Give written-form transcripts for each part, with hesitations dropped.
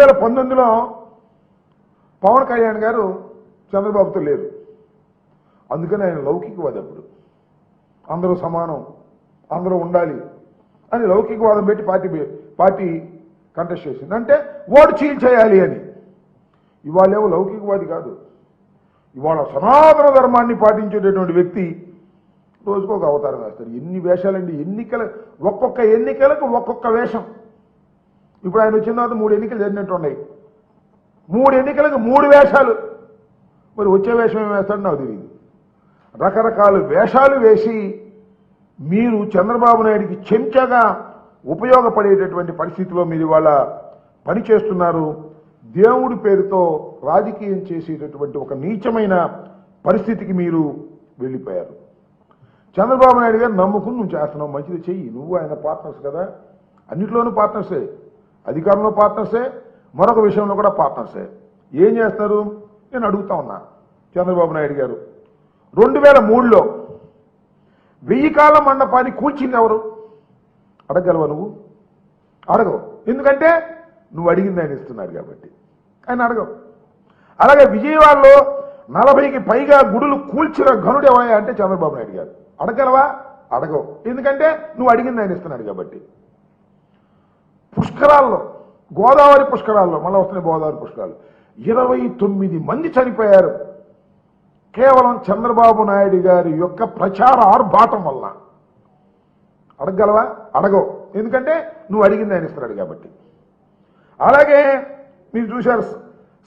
2019లో పవన్ కళ్యాణ్ గారు చంద్రబాబుతో లేరు. అందుకని ఆయన లౌకికవాది. అప్పుడు అందరూ సమానం, అందరూ ఉండాలి అని లౌకికవాదం పెట్టి పార్టీ కంటెస్ట్ చేసింది. అంటే ఓటు చీల్చేయాలి అని. ఇవాళేమో లౌకికవాది కాదు, ఇవాళ సనాతన ధర్మాన్ని పాటించేటటువంటి వ్యక్తి రోజుకు ఒక అవతారం వేస్తారు. ఎన్ని వేషాలండి! ఒక్కొక్క ఎన్నికలకు ఒక్కొక్క వేషం. ఇప్పుడు ఆయన వచ్చిన తర్వాత 3 ఎన్నికలు జరిగినట్టు ఉన్నాయి. 3 ఎన్నికలకు 3 వేషాలు. మరి వచ్చే వేషం ఏం వేస్తాడో నాకు తెలియదు. రకరకాల వేషాలు వేసి మీరు చంద్రబాబు నాయుడికి చెంచగా ఉపయోగపడేటటువంటి పరిస్థితిలో మీరు ఇవాళ పనిచేస్తున్నారు. దేవుడి పేరుతో రాజకీయం చేసేటటువంటి ఒక నీచమైన పరిస్థితికి మీరు వెళ్ళిపోయారు. చంద్రబాబు నాయుడు గారు నమ్ముకుని నువ్వు చేస్తున్నావు, మంచిది చెయ్యి. నువ్వు ఆయన పార్ట్నర్స్ కదా, అన్నిట్లోనూ పార్ట్నర్సే, అధికారంలో పార్ట్నర్సే, మరొక విషయంలో కూడా పార్ట్నర్సే. ఏం చేస్తారు నేను అడుగుతా ఉన్నా. చంద్రబాబు నాయుడు గారు 2003లో 1000 కాలం మండపాన్ని కూల్చింది ఎవరు? అడగలవా నువ్వు? అడగవు. ఎందుకంటే నువ్వు అడిగింది ఆయన ఇస్తున్నారు కాబట్టి ఆయన అడగవు. అలాగే విజయవాడలో 40కి పైగా గుడులు కూల్చిన ఘనుడు ఎవరయ్యా అంటే చంద్రబాబు నాయుడు గారు. అడగలవా? అడగవు. ఎందుకంటే నువ్వు అడిగింది ఆయన ఇస్తున్నాడు కాబట్టి. పుష్కరాల్లో, గోదావరి పుష్కరాల్లో, మళ్ళీ వస్తున్నాయి గోదావరి పుష్కరాలు, 29 మంది చనిపోయారు కేవలం చంద్రబాబు నాయుడు గారి యొక్క ప్రచార ఆర్భాటం వల్ల. అడగలవా? అడగవు. ఎందుకంటే నువ్వు అడిగింది ఆయన ఇస్తున్నాడు కాబట్టి. అలాగే మీరు చూశారు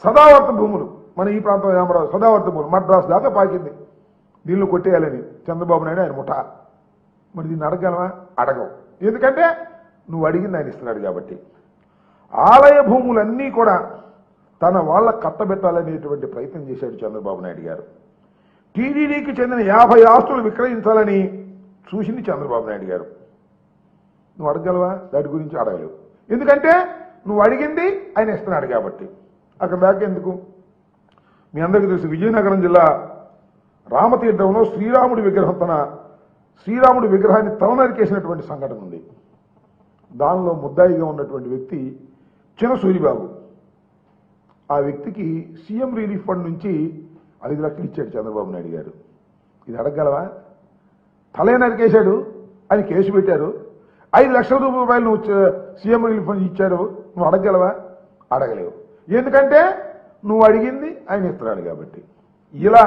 సదావర్త భూములు, మన ఈ ప్రాంతం అమరావతి సదావర్త భూములు మద్రాసు దాకా పాకింది. దీనిలో కొట్టేయాలని చంద్రబాబు నాయుడు ఆయన ముఠా. మరి దీన్ని అడగలవా? అడగవు. ఎందుకంటే నువ్వు అడిగింది ఆయన ఇస్తున్నాడు కాబట్టి. ఆలయ భూములన్నీ కూడా తన వాళ్ళ కట్టబెట్టాలనేటువంటి ప్రయత్నం చేశాడు చంద్రబాబు నాయుడు గారు. టీడీడీకి చెందిన 50 ఆస్తులు విక్రయించాలని చూసింది చంద్రబాబు నాయుడు గారు. నువ్వు అడగలవా? దాని గురించి అడగలేవు. ఎందుకంటే నువ్వు అడిగింది ఆయన ఇస్తున్నాడు కాబట్టి. అక్కడ దాకా ఎందుకు? మీ అందరికీ తెలుసు, విజయనగరం జిల్లా రామతీర్థంలో శ్రీరాముడి విగ్రహాన్ని తలనరికేసినటువంటి సంఘటన ఉంది. దానిలో ముద్దాయిగా ఉన్నటువంటి వ్యక్తి చిన్న సూరిబాబు. ఆ వ్యక్తికి సీఎం రిలీఫ్ ఫండ్ నుంచి 5 లక్షలు ఇచ్చాడు చంద్రబాబు నాయుడు గారు. ఇది అడగలవా? తలే నరికేశాడు, ఆయన కేసు పెట్టారు. 5 లక్షల రూపాయలు నువ్వు సీఎం రిలీఫ్ ఫండ్ ఇచ్చారు. నువ్వు అడగలవా? అడగలేవు. ఎందుకంటే నువ్వు అడిగింది ఆయన ఇస్తున్నాడు కాబట్టి. ఇలా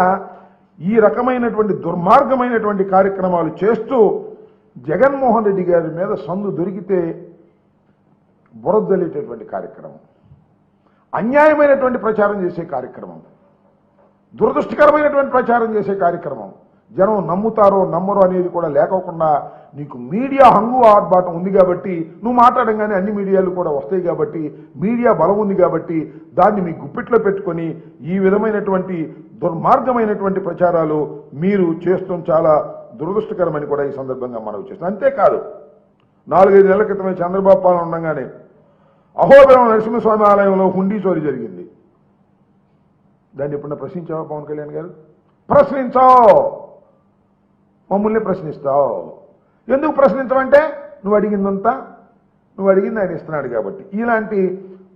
ఈ రకమైనటువంటి దుర్మార్గమైనటువంటి కార్యక్రమాలు చేస్తూ జగన్మోహన్ రెడ్డి గారి మీద సందు దొరికితే బురదలేటటువంటి కార్యక్రమం, అన్యాయమైనటువంటి ప్రచారం చేసే కార్యక్రమం, దురదృష్టకరమైనటువంటి ప్రచారం చేసే కార్యక్రమం, జనం నమ్ముతారో నమ్మరో అనేది కూడా లేకోకుండా నీకు మీడియా హంగు ఆర్భాటం ఉంది కాబట్టి నువ్వు మాట్లాడంగానే అన్ని మీడియాలు కూడా వస్తాయి కాబట్టి, మీడియా బలం ఉంది కాబట్టి దాన్ని మీ గుప్పిట్లో పెట్టుకొని ఈ విధమైనటువంటి దుర్మార్గమైనటువంటి ప్రచారాలు మీరు చేస్తాం చాలా దురదృష్టకరమని కూడా ఈ సందర్భంగా మనవి చేస్తాం. అంతేకాదు, 4-5 నెలల క్రితమే చంద్రబాబు పాలన ఉండగానే అహోబిలం నరసింహస్వామి ఆలయంలో హుండీ చోరీ జరిగింది. దాన్ని ఎప్పుడన్నా ప్రశ్నించావా పవన్ కళ్యాణ్ గారు? ప్రశ్నించావు, మమ్మల్ని ప్రశ్నిస్తావు. ఎందుకు ప్రశ్నించమంటే నువ్వు అడిగిందంతా నువ్వు అడిగింది ఆయన ఇస్తున్నాడు కాబట్టి. ఇలాంటి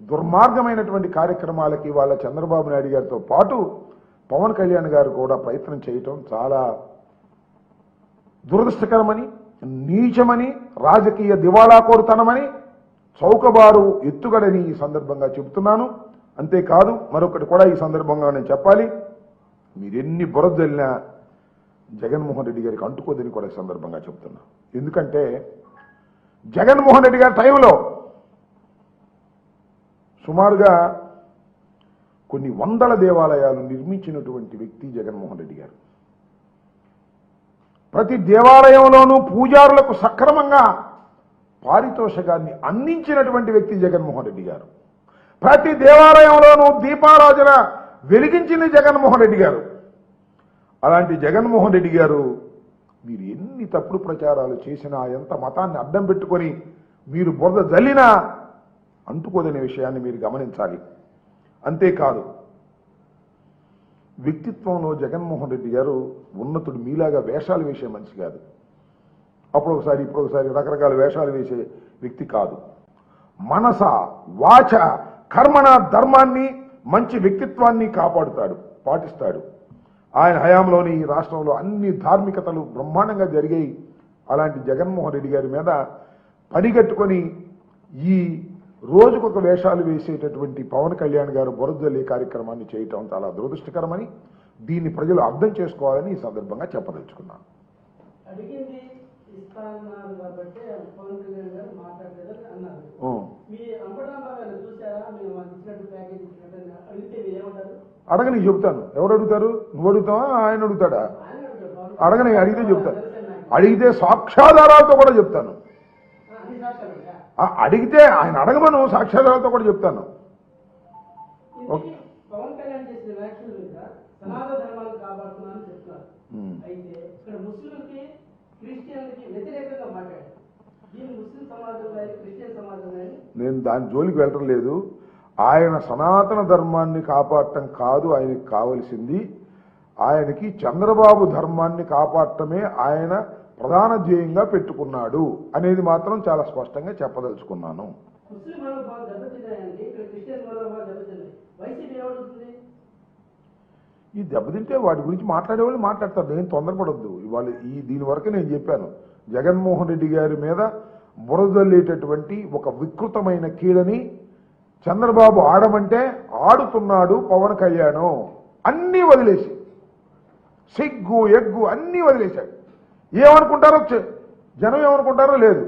దుర్మార్గమైనటువంటి కార్యక్రమాలకి వాళ్ళ చంద్రబాబు నాయుడు గారితో పాటు పవన్ కళ్యాణ్ గారు కూడా ప్రయత్నం చేయటం చాలా దురదృష్టకరమని, నీచమని, రాజకీయ దివాళాకోరుతనమని, చౌకబారు ఎత్తుగడని ఈ సందర్భంగా చెబుతున్నాను. అంతేకాదు మరొకటి కూడా ఈ సందర్భంగా నేను చెప్పాలి, మీరెన్ని బురదల్లినా జగన్మోహన్ రెడ్డి గారికి అంటుకోదని కూడా ఈ సందర్భంగా చెప్తున్నా. ఎందుకంటే జగన్మోహన్ రెడ్డి గారి టైంలో సుమారుగా కొన్ని 100 దేవాలయాలు నిర్మించినటువంటి వ్యక్తి జగన్మోహన్ రెడ్డి గారు. ప్రతి దేవాలయంలోనూ పూజారులకు సక్రమంగా పారితోషికాన్ని అందించినటువంటి వ్యక్తి జగన్మోహన్ రెడ్డి గారు. ప్రతి దేవాలయంలోనూ దీపారాజన వెలిగించింది జగన్మోహన్ రెడ్డి గారు. అలాంటి జగన్మోహన్ రెడ్డి గారు మీరు ఎన్ని తప్పుడు ప్రచారాలు చేసినా, ఎంత మతాన్ని అడ్డం పెట్టుకొని మీరు బురద జల్లినా అంటుకోదనే విషయాన్ని మీరు గమనించాలి. అంతేకాదు, వ్యక్తిత్వంలో జగన్మోహన్ రెడ్డి గారు ఉన్నతుడు. మీలాగా వేషాలు వేసే మనిషి కాదు. అప్పుడు ఒకసారి ఇప్పుడు ఒకసారి రకరకాల వేషాలు వేసే వ్యక్తి కాదు. మనస వాచ కర్మణ ధర్మాన్ని మంచి వ్యక్తిత్వాన్ని పాటిస్తాడు. ఆయన హయాంలోని ఈ రాష్ట్రంలో అన్ని ధార్మికతలు బ్రహ్మాండంగా జరిగాయి. అలాంటి జగన్మోహన్ రెడ్డి గారి మీద పనిగట్టుకొని ఈ రోజుకొక వేషాలు వేసేటటువంటి పవన్ కళ్యాణ్ గారు బురదజల్లే కార్యక్రమాన్ని చేయటం చాలా దురదృష్టకరమని, దీన్ని ప్రజలు అర్థం చేసుకోవాలని ఈ సందర్భంగా చెప్పదలుచుకున్నాను. అడగని చెబుతాను. ఎవరు అడుగుతారు? నువ్వు అడుగుతావా, ఆయన అడుగుతాడా? అడగని, అడిగితే చెప్తాను. అడిగితే సాక్ష్యాధారాలతో కూడా చెప్తాను. అడిగితే ఆయన అడగమను, సాక్ష్యాధారాలతో కూడా చెప్తాను. నేను దాని జోలికి వెళ్ళటం లేదు. ఆయన సనాతన ధర్మాన్ని కాపాడటం కాదు ఆయనకి కావలసింది. ఆయనకి చంద్రబాబు ధర్మాన్ని కాపాడటమే ఆయన ప్రధాన ధ్యేయంగా పెట్టుకున్నాడు అనేది మాత్రం చాలా స్పష్టంగా చెప్పదలుచుకున్నాను. ఈ దెబ్బతింటే వాటి గురించి మాట్లాడేవాళ్ళు మాట్లాడతారు. నేను తొందరపడొద్దు. ఇవాళ దీని వరకు నేను చెప్పాను. జగన్మోహన్ రెడ్డి గారి మీద బురదల్లేటటువంటి ఒక వికృతమైన కీడని చంద్రబాబు ఆడమంటే ఆడుతున్నాడు పవన్ కళ్యాణ్. అన్నీ వదిలేసి, సిగ్గు ఎగ్గు అన్నీ వదిలేశాడు. ఏమనుకుంటారో జనం ఏమనుకుంటారో లేదు.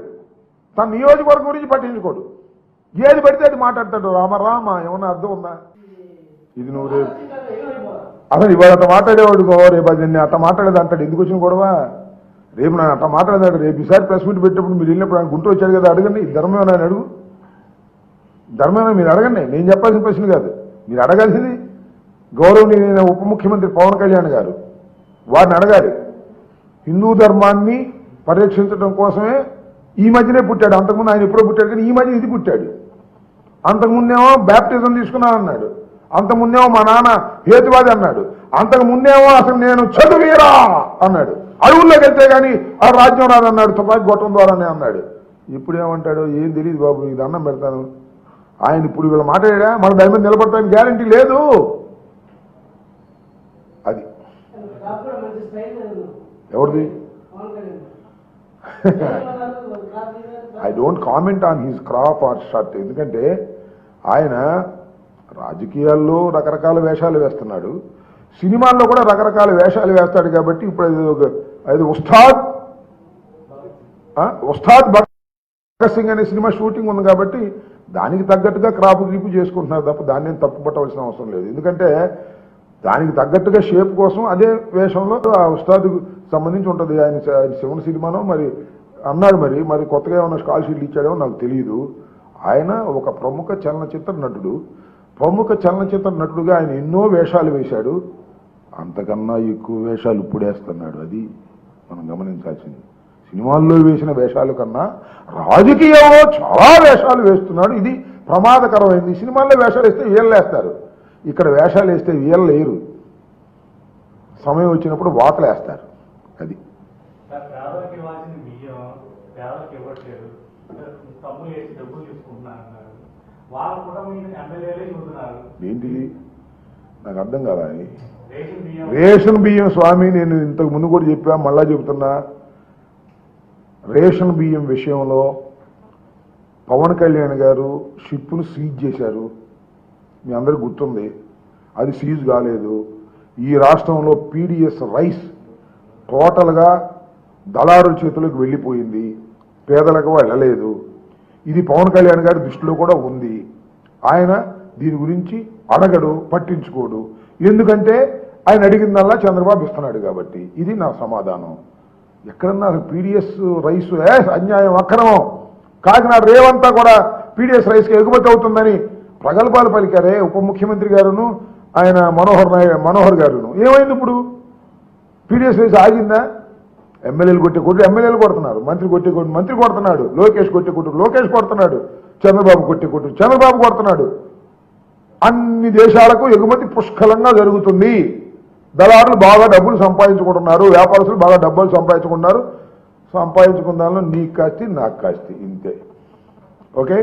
తన నియోజకవర్గం గురించి పట్టించుకోడు. ఏది పడితే అది మాట్లాడతాడు. రామ ఏమన్నా అర్థం ఉందా? ఇది నువ్వు రేపు అసలు ఇవాళ అట్లా మాట్లాడేవాడుకో, రేపు అది నిన్ను అట్లా మాట్లాడేది అంటాడు. ఎందుకు వచ్చిన గొడవ? రేపు నన్ను అట్లా మాట్లాడేదాడు. రేపు ఈసారి ప్రెస్ మీట్ పెట్టినప్పుడు మీరు వెళ్ళినప్పుడు ఆయన గుంటూరు వచ్చాడు కదా, అడగండి. ధర్మేమన్నా ఆయన అడుగు. ధర్మేమన్నా మీరు అడగండి. నేను చెప్పాల్సిన ప్రశ్న కాదు. మీరు అడగాల్సింది గౌరవనీయ ఉప ముఖ్యమంత్రి పవన్ కళ్యాణ్ గారు. వారిని అడగాలి. హిందూ ధర్మాన్ని పరిరక్షించడం కోసమే ఈ మధ్యనే పుట్టాడు. అంతకుముందు ఆయన ఎప్పుడో పుట్టాడు, కానీ ఈ మధ్య ఇది పుట్టాడు. అంతకుముందేమో బ్యాప్టిజం తీసుకున్నానన్నాడు. అంతకుముందేమో మా నాన్న హేతువాది అన్నాడు. అంతకుముందేమో అసలు నేను చదువురా అన్నాడు. అడవుల్లోకి వెళ్తే కానీ ఆ రాజ్యం రాదన్నాడు. తుపాకి గొట్టం ద్వారానే అన్నాడు. ఇప్పుడు ఏమంటాడు ఏం తెలియదు బాబు, నీకు దండం పెడతాను. ఆయన ఇప్పుడు వీళ్ళు మాట్లాడా, మన దాని మీద నిలబడతానికి గ్యారంటీ లేదు. అది ఎవరిది? I don't comment on his crop or shirt. ఎందుకంటే ఆయన రాజకీయాల్లో రకరకాల వేషాలు వేస్తున్నాడు, సినిమాల్లో కూడా రకరకాల వేషాలు వేస్తాడు. కాబట్టి ఇప్పుడు అది ఉస్తాద్ భగత్ సింగ్ అనే సినిమా షూటింగ్ ఉంది కాబట్టి దానికి తగ్గట్టుగా క్రాప్ గ్రీపు చేసుకుంటున్నారు తప్ప దాన్ని నేను తప్పు పట్టవలసిన అవసరం లేదు. ఎందుకంటే దానికి తగ్గట్టుగా షేప్ కోసం అదే వేషంలో ఆ ఉస్తాద్కు సంబంధించి ఉంటుంది. ఆయన శివన్ సినిమానో మరి అన్నాడు. మరి కొత్తగా ఏమైనా స్కాలర్షిప్లు ఇచ్చాడేమో నాకు తెలియదు. ఆయన ఒక ప్రముఖ చలనచిత్ర నటుడుగా ఆయన ఎన్నో వేషాలు వేశాడు. అంతకన్నా ఎక్కువ వేషాలు ఇప్పుడు వేస్తున్నాడు. అది మనం గమనించాల్సింది. సినిమాల్లో వేసిన వేషాల కన్నా రాజకీయంలో చాలా వేషాలు వేస్తున్నాడు. ఇది ప్రమాదకరమైంది. సినిమాల్లో వేషాలు వేస్తే వీళ్ళు వేస్తారు, ఇక్కడ వేషాలు వేస్తే వీళ్ళు లేరు. సమయం వచ్చినప్పుడు వాతలు వేస్తారు. అది ఏంటిది నాకు అర్థం కాదా? రేషన్ బియ్యం స్వామి, నేను ఇంతకు ముందు కూడా చెప్పా, మళ్ళా చెబుతున్నా. రేషన్ బియ్యం విషయంలో పవన్ కళ్యాణ్ గారు షిప్ను సీజ్ చేశారు. మీ అందరికి గుర్తుంది. అది సీజ్ కాలేదు. ఈ రాష్ట్రంలో పీడిఎస్ రైస్ టోటల్గా దళారుల చేతులకు వెళ్ళిపోయింది, పేదలకు వెళ్ళలేదు. ఇది పవన్ కళ్యాణ్ గారి దృష్టిలో కూడా ఉంది. ఆయన దీని గురించి అడగడు, పట్టించుకోడు. ఎందుకంటే ఆయన అడిగిందల్లా చంద్రబాబు ఇస్తున్నాడు కాబట్టి. ఇది నా సమాధానం. ఎక్కడన్నా పీడిఎస్ రైస్ అన్యాయం, అక్రమం. కాకినాడ రేవంతా కూడా పీడిఎస్ రైస్కి ఎగుమతి అవుతుందని ప్రగల్భాలు పలికారే ఉప ముఖ్యమంత్రి గారును ఆయన మనోహర్ గారును. ఏమైంది ఇప్పుడు? పీడిఎస్ రైస్ ఆగిందా? ఎమ్మెల్యేలు కొట్టే కొట్టు ఎమ్మెల్యేలు కొడుతున్నారు, మంత్రి కొట్టే కొట్టు మంత్రి కొడుతున్నాడు, లోకేష్ కొట్టే కొట్టు లోకేష్ కొడుతున్నాడు, చంద్రబాబు కొట్టే కొట్టు చంద్రబాబు కొడుతున్నాడు. అన్ని దేశాలకు ఎగుమతి పుష్కలంగా జరుగుతుంది. దళారులు బాగా డబ్బులు సంపాదించుకుంటున్నారు, వ్యాపారస్తులు బాగా డబ్బులు సంపాదించుకున్నారు. సంపాదించుకున్న దానిలో నీకు కాస్తి నాకు కాస్తి, ఇంతే. ఓకే.